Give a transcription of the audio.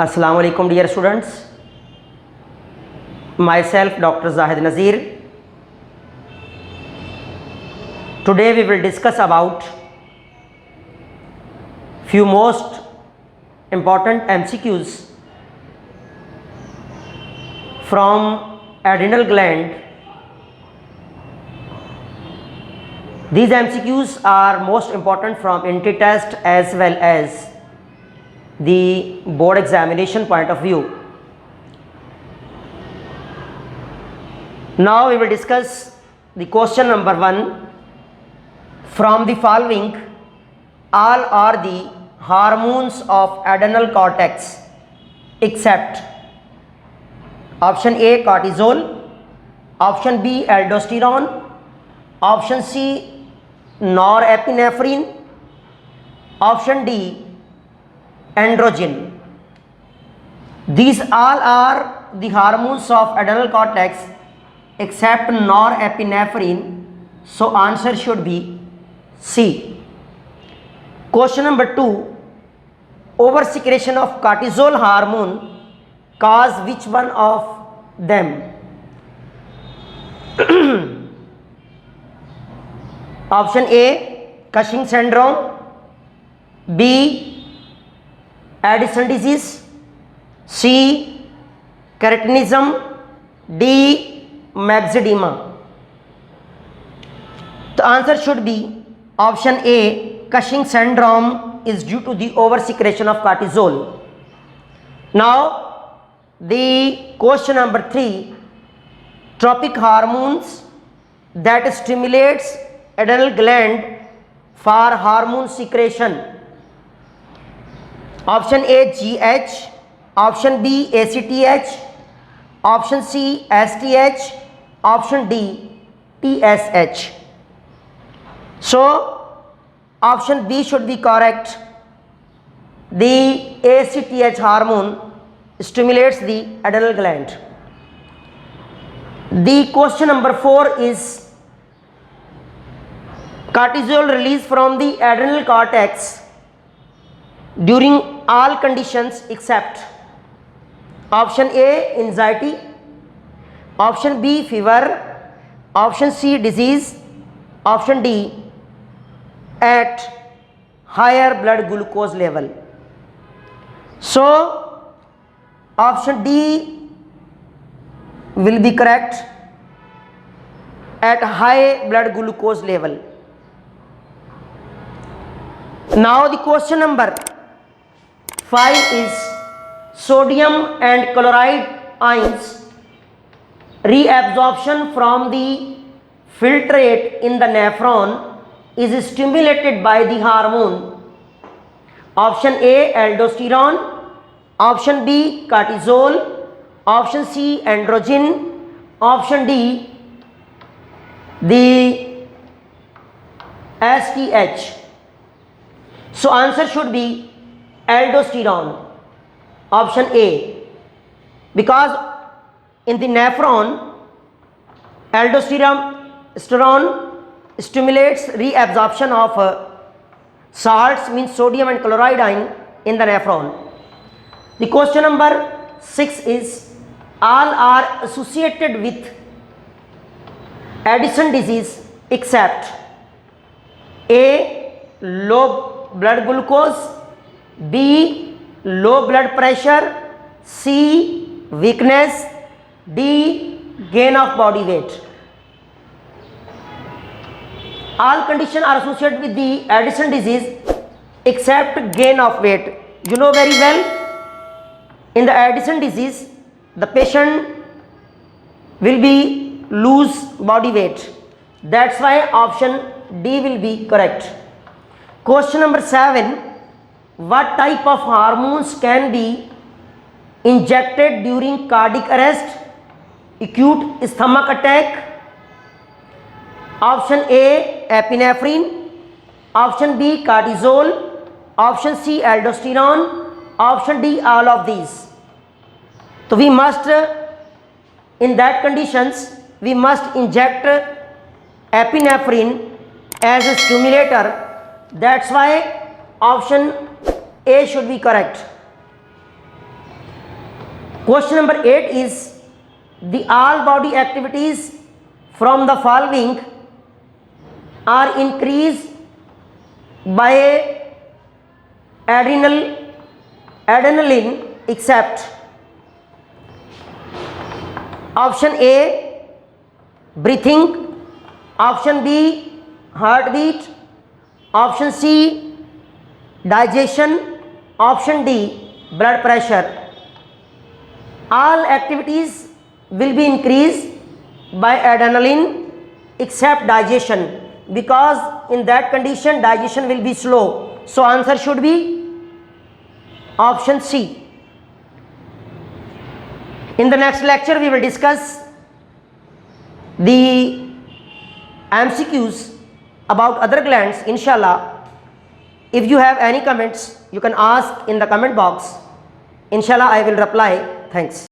Assalamu alaikum dear students, myself Dr. Zahid Nazir. Today we will discuss about few most important MCQs from adrenal gland. These MCQs are most important from entry test as well as the board examination point of view. Now we will discuss the question number 1. From the following, all are the hormones of adrenal cortex except option A cortisol, option B aldosterone, option C norepinephrine, option D androgen. These all are the hormones of adrenal cortex except norepinephrine, so answer should be C. Question number 2. Oversecretion of cortisol hormone cause which one of them? Option A Cushing syndrome, B Addison disease, C keratinism, D myxedema. The answer should be option A Cushing syndrome is due to the oversecretion of cortisol. Now the question number 3. Tropic hormones that stimulates adrenal gland for hormone secretion. Option A GH, option B ACTH, option C STH, option D TSH. So option B should be correct. The ACTH hormone stimulates the adrenal gland. The question number 4 is cortisol release from the adrenal cortex during all conditions except option A anxiety, option B fever, option C disease, option D at higher blood glucose level. So option D will be correct, at high blood glucose level. Now the question number 5 is sodium and chloride ions reabsorption from the filtrate in the nephron is stimulated by the hormone. Option A aldosterone, option B cortisol, option C androgen, option D the STH. So answer should be aldosterone, option A, because in the nephron aldosterone stimulates reabsorption of salts, means sodium and chloride ion in the nephron. The question number 6 is all are associated with Addison disease except A low blood glucose, B low blood pressure, C weakness, D gain of body weight. All conditions are associated with the Addison disease except gain of weight. You know very well, in the Addison disease the patient will be lose body weight. That's why option D will be correct. Question number 7. What type of hormones can be injected during cardiac arrest, acute stomach attack? Option A epinephrine, option B cortisol, option C aldosterone, option D all of these. So we must, in that conditions, we must inject epinephrine as a stimulator. That's why option A should be correct. Question number 8 is the all body activities from the following are increased by adrenaline except option A breathing, option B heartbeat, option C digestion, option D blood pressure. All activities will be increased by adrenaline except digestion, because in that condition digestion will be slow. So answer should be option C. In the next lecture we will discuss the MCQs about other glands, inshallah. If you have any comments, you can ask in the comment box. Inshallah I will reply. Thanks.